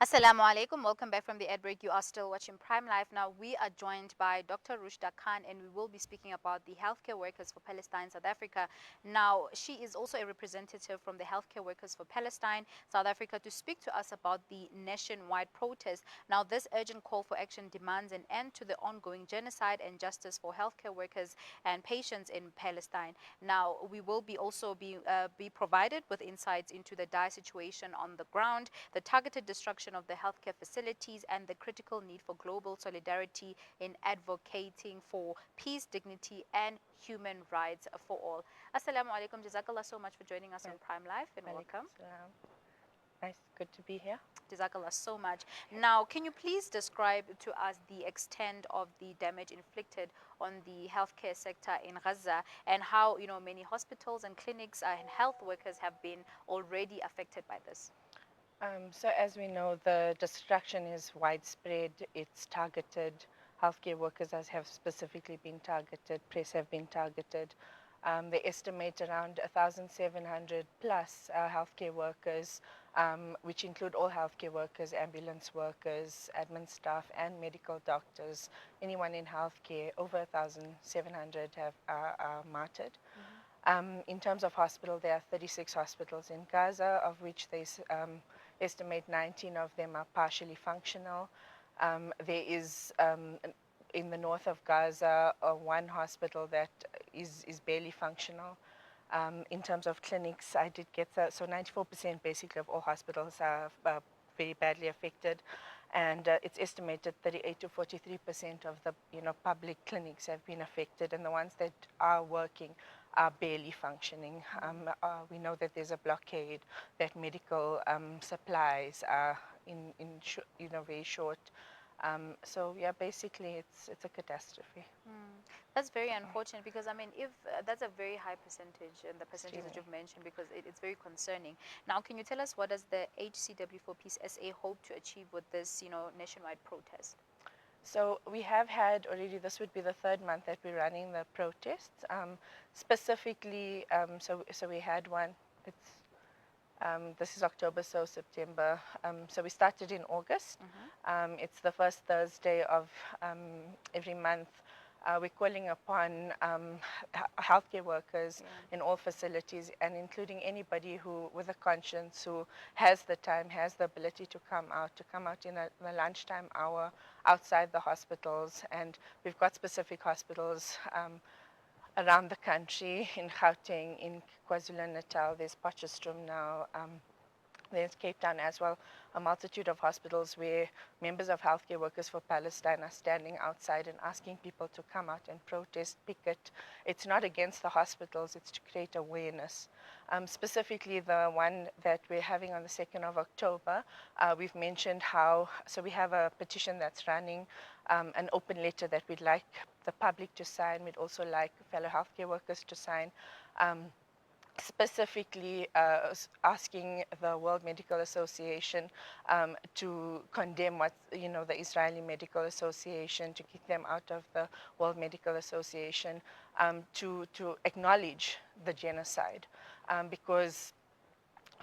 Assalamu alaikum. Welcome back from the ad break. You are still watching Prime Life. Now, we are joined by Dr. Rushdah Khan, and we will be speaking about the healthcare workers for Palestine, South Africa. Now, she is also a representative from the healthcare workers for Palestine, South Africa, to speak to us about the nationwide protest. Now, this urgent call for action demands an end to the ongoing genocide and justice for healthcare workers and patients in Palestine. Now, we will be also be provided with insights into the dire situation on the ground, the targeted destruction of the healthcare facilities, and the critical need for global solidarity in advocating for peace, dignity, and human rights for all. Assalamu alaikum. Jazakallah so much for joining us on Prime Life, and welcome. Nice, good to be here. Jazakallah so much. Now, can you please describe to us the extent of the damage inflicted on the healthcare sector in Gaza, and how many hospitals and clinics and health workers have been already affected by this? So as we know, the destruction is widespread. It's targeted. Healthcare workers have specifically been targeted. Press have been targeted. They estimate around 1,700 plus healthcare workers, which include all healthcare workers, ambulance workers, admin staff, and medical doctors. Anyone in healthcare, over 1,700 are martyred. In terms of hospital, there are 36 hospitals in Gaza, of which they estimate 19 of them are partially functional. There is, in the north of Gaza, one hospital that is barely functional. In terms of clinics, I did get that. So 94% basically of all hospitals are very badly affected. And it's estimated 38 to 43% of the public clinics have been affected, and the ones that are working are barely functioning. We know that there's a blockade, that medical supplies are very short. So yeah, basically it's a catastrophe. That's very unfortunate, because I mean, if that's a very high percentage, and the percentage that Extremely. you've mentioned, because it's very concerning. Now, can you tell us, what does the HCW for Peace SA hope to achieve with this, nationwide protest? So we have had already, this would be the third month that we're running the protests. Specifically, so we had one, this is October, so September. So we started in August. It's the first Thursday of every month. We're calling upon healthcare workers in all facilities, and including anybody who, with a conscience, who has the time, has the ability to come out in the lunchtime hour outside the hospitals. And we've got specific hospitals around the country, in Gauteng, in KwaZulu-Natal, there's Potchefstroom now, there's Cape Town as well, a multitude of hospitals where members of healthcare workers for Palestine are standing outside and asking people to come out and protest, picket. It's not against the hospitals, it's to create awareness. Specifically, the one that we're having on the 2nd of October, we've mentioned how, so we have a petition that's running, an open letter that we'd like the public to sign. We'd also like fellow healthcare workers to sign. Specifically asking the World Medical Association to condemn what, the Israeli Medical Association, to kick them out of the World Medical Association, to acknowledge the genocide, because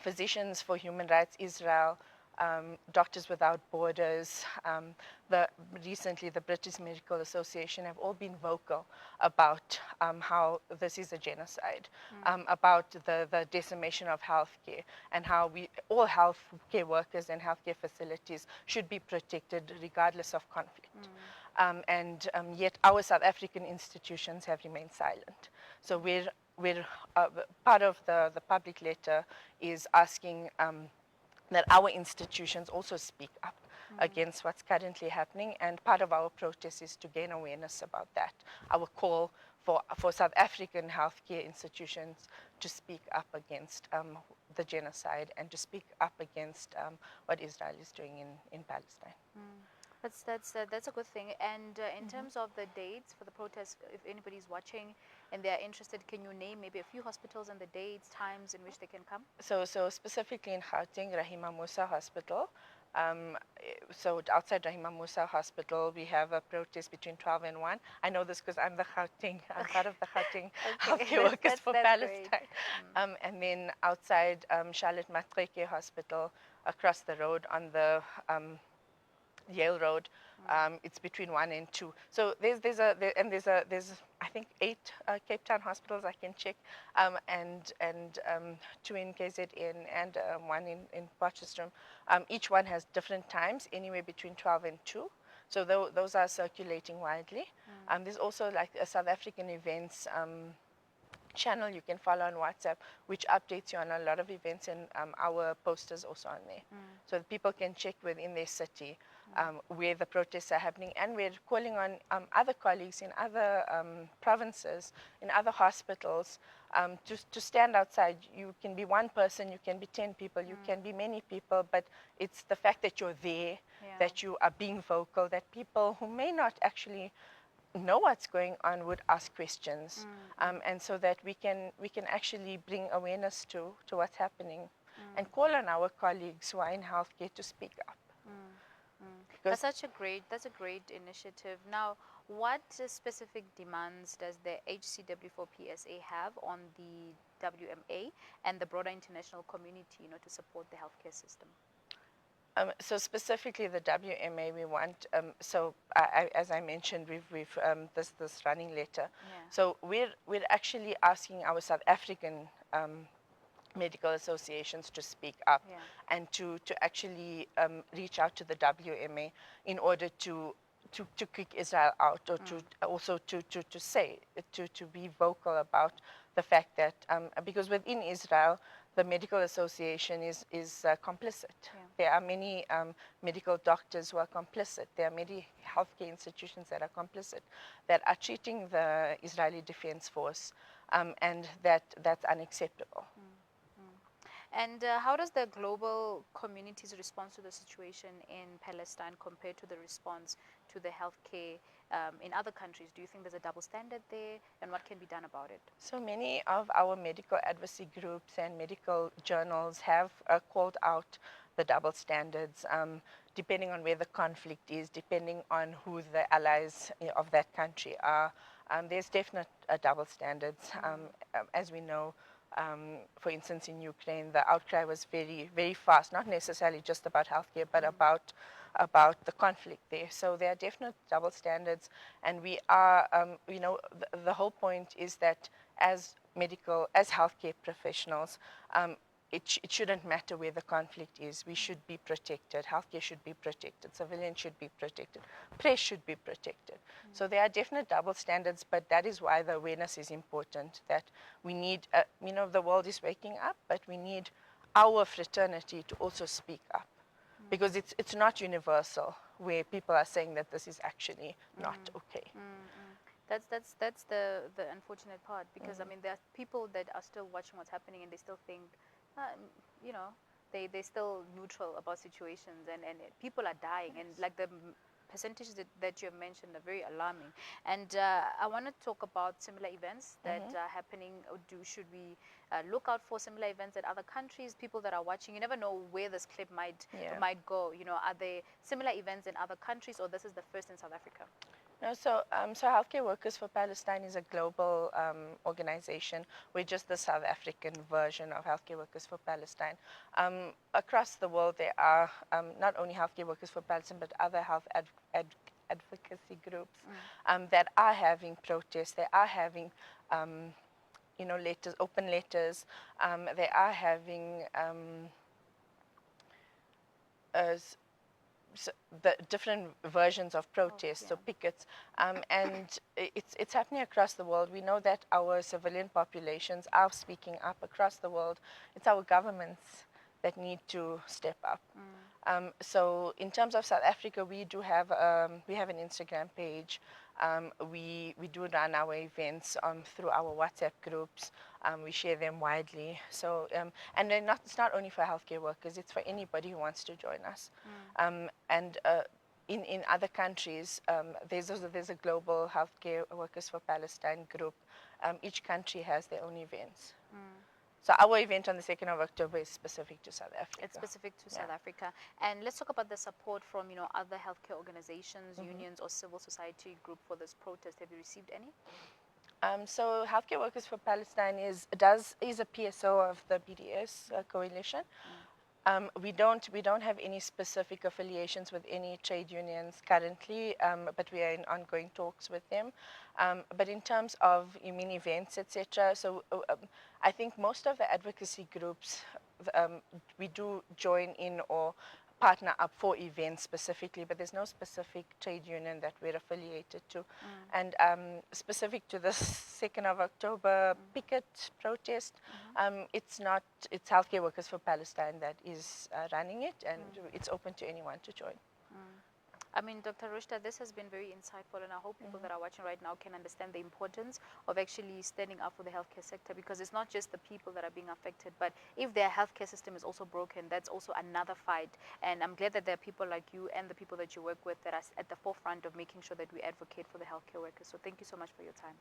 Physicians for Human Rights Israel, Doctors Without Borders, recently the British Medical Association have all been vocal about how this is a genocide, about the decimation of healthcare, and how all healthcare workers and healthcare facilities should be protected regardless of conflict. Yet our South African institutions have remained silent. So we're part of the public letter is asking that our institutions also speak up against what's currently happening, and part of our protest is to gain awareness about that. Our call for South African healthcare institutions to speak up against the genocide, and to speak up against what Israel is doing in Palestine. That's a good thing. And in terms of the dates for the protest, if anybody's watching and they're interested, can you name maybe a few hospitals and the dates, times in which they can come? So specifically in Gauteng, Rahima Musa Hospital. So outside Rahima Musa Hospital, we have a protest between 12 and 1. I know this because I'm part of the Gauteng healthcare workers for Palestine. And then outside Charlotte Matreke Hospital, across the road on the Yale Road. It's between 1 and 2. So there's I think 8 Cape Town hospitals I can check, and 2 in KZN and 1 in Potchefstroom. Each one has different times, anywhere between 12 and 2. So those are circulating widely. There's also like a South African events channel you can follow on WhatsApp, which updates you on a lot of events, and our posters also on there. So that people can check within their city where the protests are happening, and we're calling on other colleagues in other provinces, in other hospitals, to stand outside. You can be one person, you can be 10 people, you can be many people, but it's the fact that you're there, that you are being vocal, that people who may not actually know what's going on would ask questions, and so that we can actually bring awareness to what's happening, and call on our colleagues who are in healthcare to speak up. That's a great initiative. Now, what specific demands does the HCW4PSA have on the WMA and the broader international community, to support the healthcare system? So specifically the WMA, we want, as I mentioned, we've this running letter. So we're actually asking our South African medical associations to speak up, and to actually reach out to the WMA in order to kick Israel out, or to also to say, to be vocal about the fact that because within Israel the medical association is complicit. There are many medical doctors who are complicit. There are many healthcare institutions that are complicit, that are treating the Israeli Defense Force, and that's unacceptable. And how does the global community's response to the situation in Palestine compare to the response to the healthcare in other countries? Do you think there's a double standard there, and what can be done about it? So many of our medical advocacy groups and medical journals have called out the double standards, depending on where the conflict is, depending on who the allies of that country are. There's definite double standards. As we know, for instance, in Ukraine, the outcry was very, very fast, not necessarily just about healthcare, but about the conflict there. So there are definite double standards, and we are, the whole point is that as healthcare professionals, it shouldn't matter where the conflict is. We should be protected. Healthcare should be protected. Civilians should be protected. Press should be protected. So there are definite double standards, but that is why the awareness is important, that we need, the world is waking up, but we need our fraternity to also speak up, because it's not universal, where people are saying that this is actually not okay. That's the unfortunate part, because I mean, there are people that are still watching what's happening, and they still think, they're still neutral about situations, and people are dying, and like the percentages that you have mentioned are very alarming. And I want to talk about similar events that are happening. Should we look out for similar events at other countries? People that are watching, you never know where this clip might go. Are there similar events in other countries, or this is the first in South Africa? No, so Healthcare Workers for Palestine is a global organization. We're just the South African version of Healthcare Workers for Palestine. Across the world, there are not only Healthcare Workers for Palestine, but other health advocacy groups that are having protests. They are having, letters, open letters. They are having the different versions of protests, or pickets, and it's happening across the world. We know that our civilian populations are speaking up across the world. It's our governments that need to step up. So in terms of South Africa, we have an Instagram page. We do run our events through our WhatsApp groups. We share them widely. So and then it's not only for healthcare workers; it's for anybody who wants to join us. And in other countries, there's a global Healthcare Workers for Palestine group. Each country has their own events. So our event on the 2nd of October is specific to South Africa. It's specific to South Africa. And let's talk about the support from, other healthcare organizations, unions, or civil society group for this protest. Have you received any? So Healthcare Workers for Palestine is a PSO of the BDS coalition. We don't have any specific affiliations with any trade unions currently, but we are in ongoing talks with them. But in terms of, you mean events, etc. So I think most of the advocacy groups, we do join in or partner up for events specifically, but there's no specific trade union that we're affiliated to. And specific to the 2nd of October picket protest, it's not, it's Healthcare Workers for Palestine that is running it, and it's open to anyone to join. I mean, Dr. Rushdah, this has been very insightful, and I hope people that are watching right now can understand the importance of actually standing up for the healthcare sector, because it's not just the people that are being affected, but if their healthcare system is also broken, that's also another fight. And I'm glad that there are people like you and the people that you work with that are at the forefront of making sure that we advocate for the healthcare workers. So thank you so much for your time.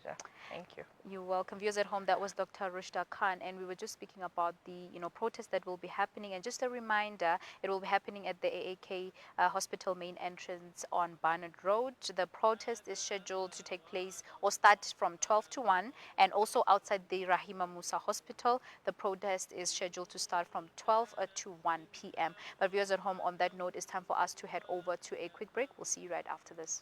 Sure. Thank you. You're welcome. Viewers at home, that was Dr. Rushdah Khan, and we were just speaking about the protest that will be happening. And just a reminder, it will be happening at the AAK Hospital main entrance on Barnard Road. The protest is scheduled to take place or start from 12 to 1, and also outside the Rahima Musa Hospital, the protest is scheduled to start from 12 to 1 p.m. But viewers at home, on that note, it's time for us to head over to a quick break. We'll see you right after this.